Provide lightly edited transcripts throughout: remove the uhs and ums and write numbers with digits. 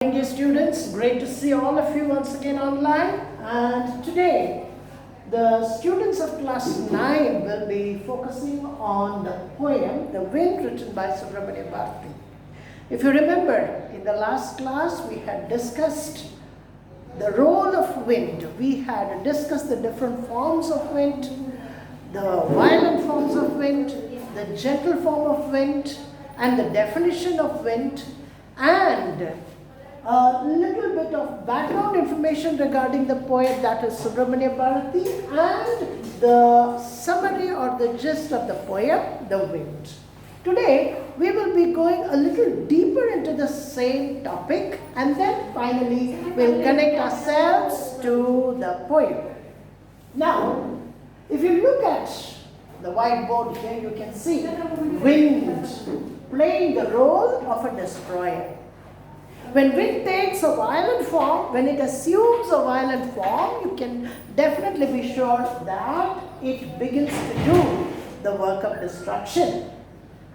Thank you, students. Great to see all of you once again online. And today, the students of class 9 will be focusing on the poem, The Wind, written by Subramania Bharati. If you remember, in the last class, we had discussed the role of wind. We had discussed the different forms of wind, the violent forms of wind, the gentle form of wind, and the definition of wind, and a little bit of background information regarding the poet, that is Subramania Bharati, and the summary or the gist of the poem, The Wind. Today, we will be going a little deeper into the same topic, and then finally we'll connect ourselves to the poem. Now, if you look at the whiteboard here, you can see wind playing the role of a destroyer. When wind takes a violent form, when it assumes a violent form, you can definitely be sure that it begins to do the work of destruction.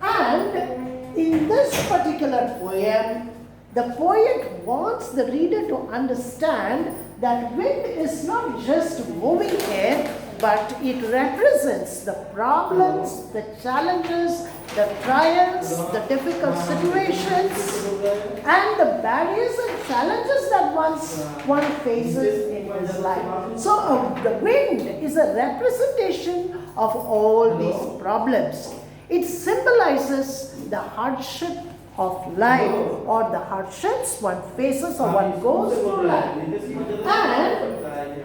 And in this particular poem, the poet wants the reader to understand that wind is not just moving air, but it represents the problems, the challenges, the trials, the difficult situations, and the barriers and challenges that one faces in his life. So the wind is a representation of all these problems. It symbolizes the hardship of life, or the hardships one faces or one goes through life. And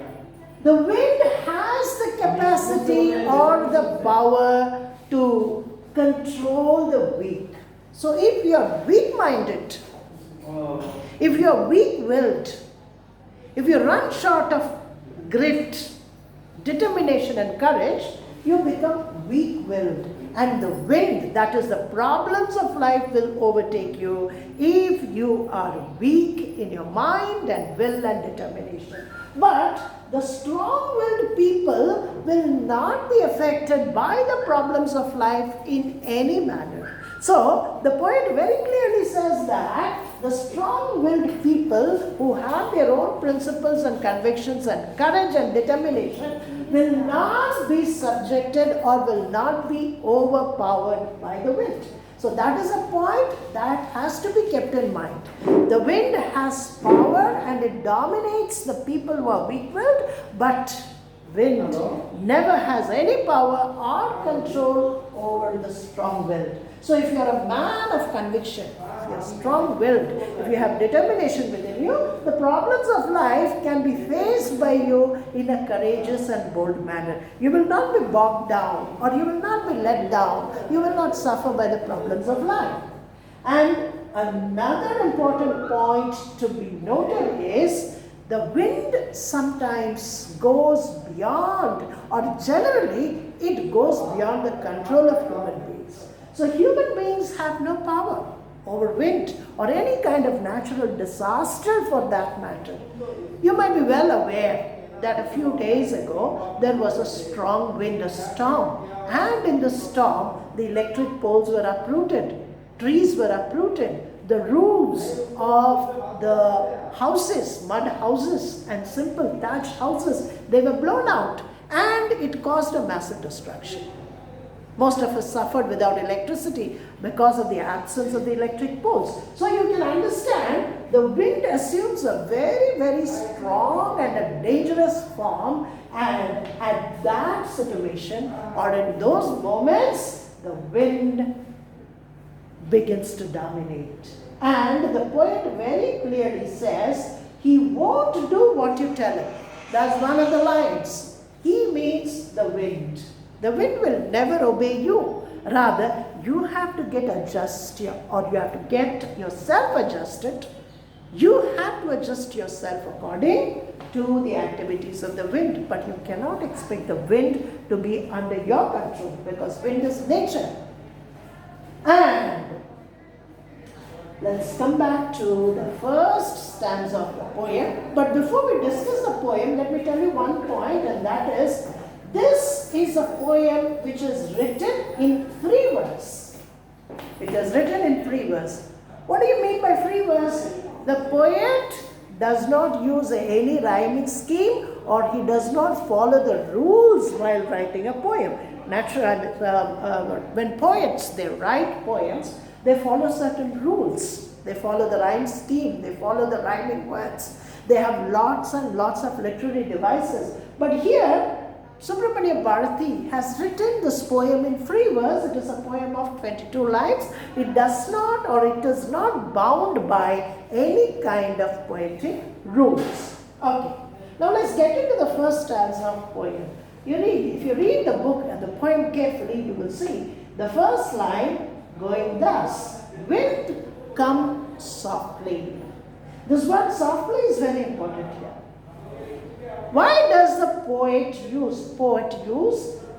the wind has the capacity or the power to control the weak. So if you are weak-minded, if you are weak-willed, if you run short of grit, determination and courage, you become weak-willed. And the wind, that is the problems of life, will overtake you if you are weak in your mind and will and determination. But the strong-willed people will not be affected by the problems of life in any manner. So, the poet very clearly says that the strong-willed people who have their own principles and convictions and courage and determination will not be subjected or will not be overpowered by the wind. So that is a point that has to be kept in mind. The wind has power and it dominates the people who are weak-willed, but wind never has any power or control over the strong-willed. So if you are a man of conviction, if you are strong-willed, if you have determination within you, the problems of life can be faced by you in a courageous and bold manner. You will not be bogged down, or you will not be let down. You will not suffer by the problems of life. And another important point to be noted is the wind sometimes goes beyond, or generally it goes beyond the control of human beings. So human beings have no power over wind or any kind of natural disaster for that matter. You might be well aware that a few days ago there was a strong wind, a storm, and in the storm the electric poles were uprooted, trees were uprooted, the roofs of the houses, mud houses and simple thatched houses, they were blown out, and it caused a massive destruction. Most of us suffered without electricity because of the absence of the electric poles. So you can understand the wind assumes a very, very strong and a dangerous form, and at that situation or in those moments, the wind begins to dominate. And the poet very clearly says, he won't do what you tell him. That's one of the lines. He means the wind. The wind will never obey you. Rather, you have to get adjusted, or you have to get yourself adjusted. You have to adjust yourself according to the activities of the wind. But you cannot expect the wind to be under your control, because wind is nature. And let's come back to the first stanza of the poem. But before we discuss the poem, let me tell you one point, and that is, this is a poem which is written in free verse. It is written in free verse. What do you mean by free verse? The poet does not use any rhyming scheme, or he does not follow the rules while writing a poem. Naturally, when poets, they write poems, they follow certain rules. They follow the rhyme scheme, they follow the rhyming words. They have lots and lots of literary devices. But here, Subramania Bharati has written this poem in free verse. It is a poem of 22 lines. It does not, or it is not bound by any kind of poetic rules. Okay, now let's get into the first stanza of poem. If you read the book and the poem carefully, you will see the first line going thus: wind come softly. This word softly is very important here. Why does the poet use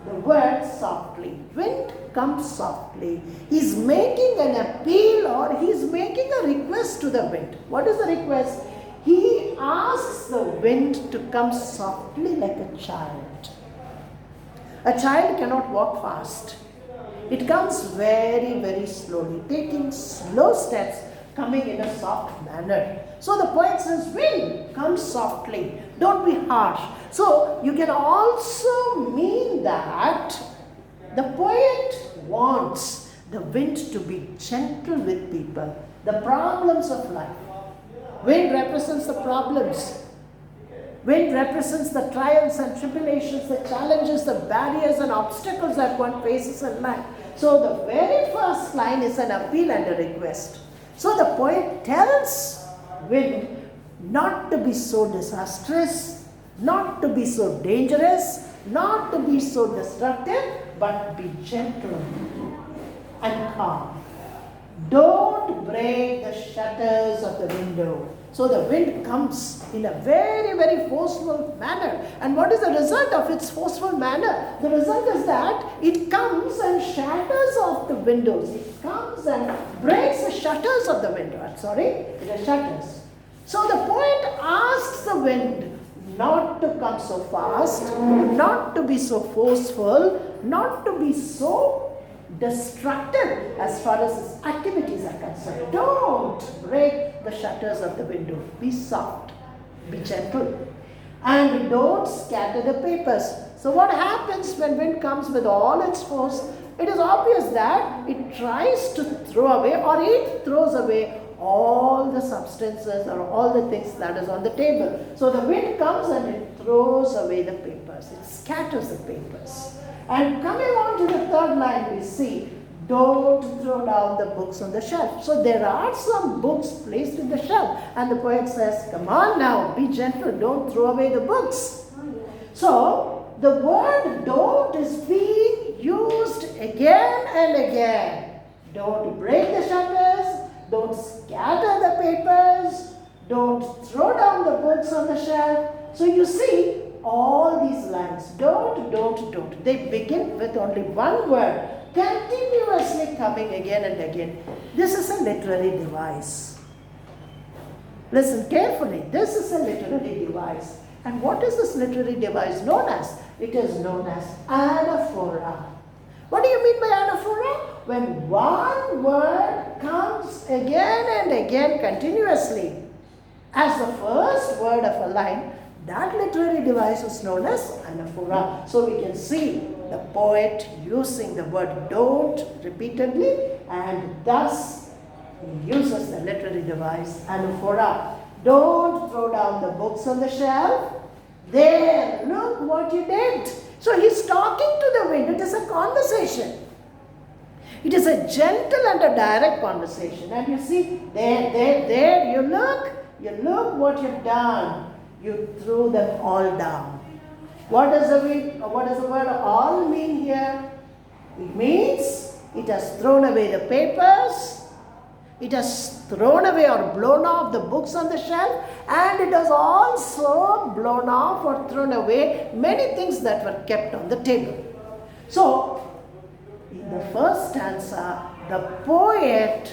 the word softly? Wind comes softly. He's making an appeal, or he's making a request to the wind. What is the request? He asks the wind to come softly like a child. A child cannot walk fast. It comes very, very slowly, taking slow steps, coming in a soft manner. So the poet says, wind, come softly, don't be harsh. So you can also mean that the poet wants the wind to be gentle with people, the problems of life. Wind represents the problems. Wind represents the trials and tribulations, the challenges, the barriers and obstacles that one faces in life. So the very first line is an appeal and a request. So the poet tells wind not to be so disastrous, not to be so dangerous, not to be so destructive, but be gentle and calm. Don't break the shutters of the window. So the wind comes in a very, very forceful manner. And what is the result of its forceful manner? The result is that it comes and shatters off the windows. It comes and breaks the shutters of the window. The shutters. So the poet asks the wind not to come so fast, not to be so forceful, not to be so destructive as far as his activities are concerned. Don't break the shutters of the window. Be soft, be gentle, and don't scatter the papers. So what happens when wind comes with all its force? It is obvious that it tries to throw away, or it throws away all the substances or all the things that is on the table. So the wind comes and it throws away the papers. It scatters the papers. And coming on to the third line, we see, don't throw down the books on the shelf. So there are some books placed in the shelf. And the poet says, come on now, be gentle, don't throw away the books. So the word don't is being used again and again. Don't break the shutters, don't scatter the papers, don't throw down the books on the shelf. So you see, all these lines, don't, they begin with only one word, continuously coming again and again. This is a literary device. Listen carefully, this is a literary device. And what is this literary device known as? It is known as anaphora. What do you mean by anaphora? When one word comes again and again continuously as the first word of a line, that literary device is known as anaphora. So we can see the poet using the word don't repeatedly, and thus he uses the literary device anaphora. Don't throw down the books on the shelf. There, look what you did. So he's talking to the wind. It is a conversation. It is a gentle and a direct conversation. And you see, there, you look what you've done. You threw them all down. What does the word all mean here? It means it has thrown away the papers, it has thrown away or blown off the books on the shelf, and it has also blown off or thrown away many things that were kept on the table. So, in the first stanza, the poet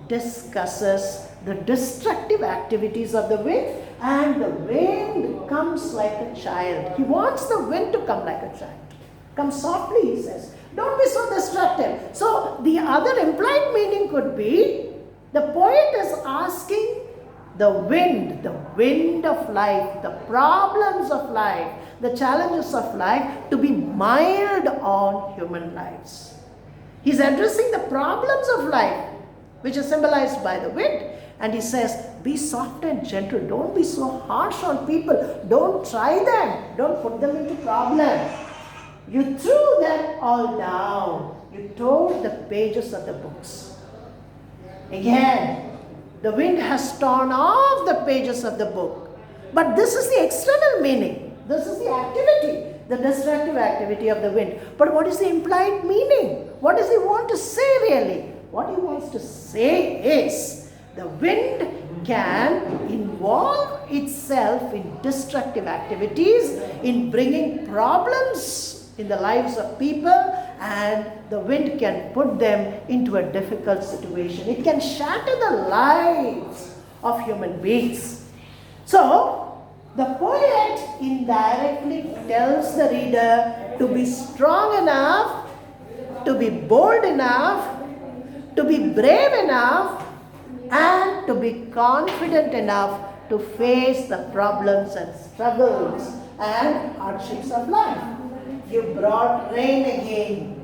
discusses the destructive activities of the wind, and the wind comes like a child. He wants the wind to come like a child. Come softly, he says. Don't be so destructive. So the other implied meaning could be, the poet is asking the wind of life, the problems of life, the challenges of life to be mild on human lives. He's addressing the problems of life, which are symbolized by the wind. And he says, be soft and gentle. Don't be so harsh on people. Don't try them. Don't put them into problems. You threw them all down. You tore the pages of the books. Again, the wind has torn off the pages of the book. But this is the external meaning. This is the activity, the destructive activity of the wind. But what is the implied meaning? What does he want to say really? What he wants to say is, the wind can involve itself in destructive activities, in bringing problems in the lives of people, and the wind can put them into a difficult situation. It can shatter the lives of human beings. So, the poet indirectly tells the reader to be strong enough, to be bold enough, to be brave enough, and to be confident enough to face the problems and struggles and hardships of life. You brought rain again.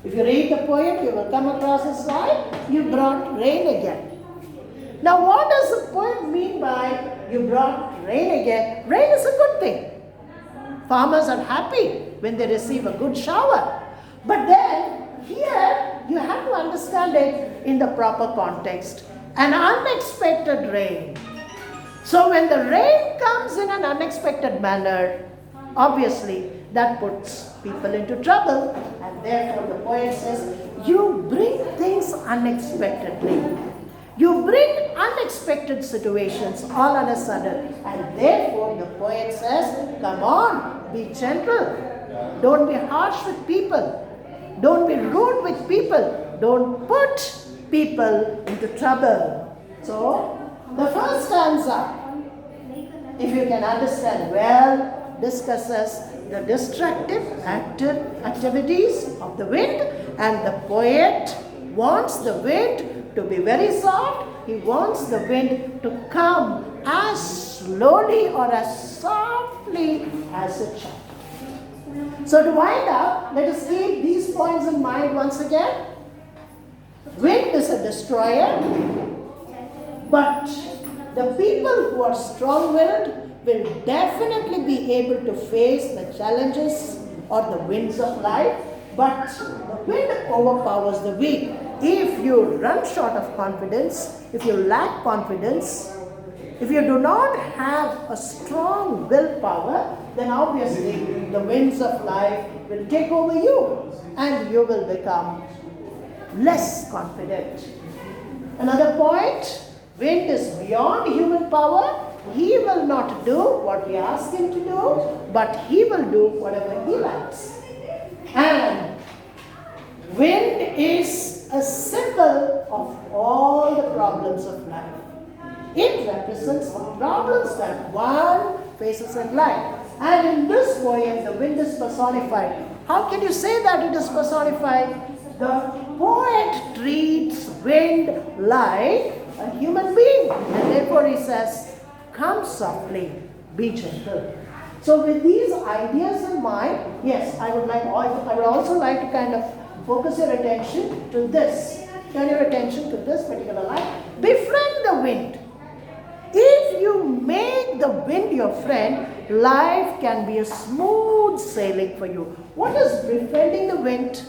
If you read the poem, you will come across this line, you brought rain again. Now what does the poem mean by you brought rain again? Rain is a good thing. Farmers are happy when they receive a good shower. But then, here, you have to understand it in the proper context. An unexpected rain. So when the rain comes in an unexpected manner, obviously that puts people into trouble. And therefore the poet says, you bring things unexpectedly. You bring unexpected situations all on a sudden. And therefore the poet says, come on, be gentle. Don't be harsh with people. Don't be rude with people. Don't put people into trouble. So, the first stanza, if you can understand well, discusses the destructive activities of the wind, and the poet wants the wind to be very soft. He wants the wind to come as slowly or as softly as it shall. So to wind up, let us keep these points in mind once again. Wind is a destroyer, but the people who are strong-willed will definitely be able to face the challenges or the winds of life, but the wind overpowers the weak. If you run short of confidence, if you lack confidence, if you do not have a strong willpower, then obviously the winds of life will take over you and you will become less confident. Another point, wind is beyond human power. He will not do what we ask him to do, but he will do whatever he likes. And wind is a symbol of all the problems of life. It represents the problems that one faces in life. And in this poem, the wind is personified. How can you say that it is personified? The poet treats wind like a human being. And therefore he says, come softly, be gentle. So with these ideas in mind, yes, I would also like to kind of focus your attention to this. Turn your attention to this particular line. Befriend the wind. If you make the wind your friend, life can be a smooth sailing for you. What is befriending the wind?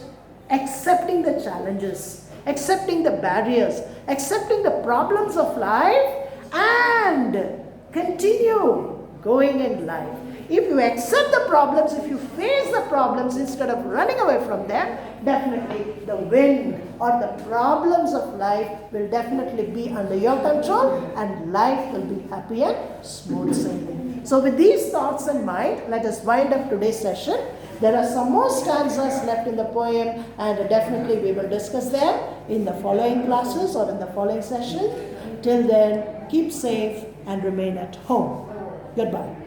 Accepting the challenges, accepting the barriers, accepting the problems of life, and continue going in life. If you accept the problems, if you face the problems instead of running away from them, definitely the wind or the problems of life will definitely be under your control and life will be happy and smooth sailing. So with these thoughts in mind, let us wind up today's session. There are some more stanzas left in the poem and definitely we will discuss them in the following classes or in the following session. Till then, keep safe and remain at home. Goodbye.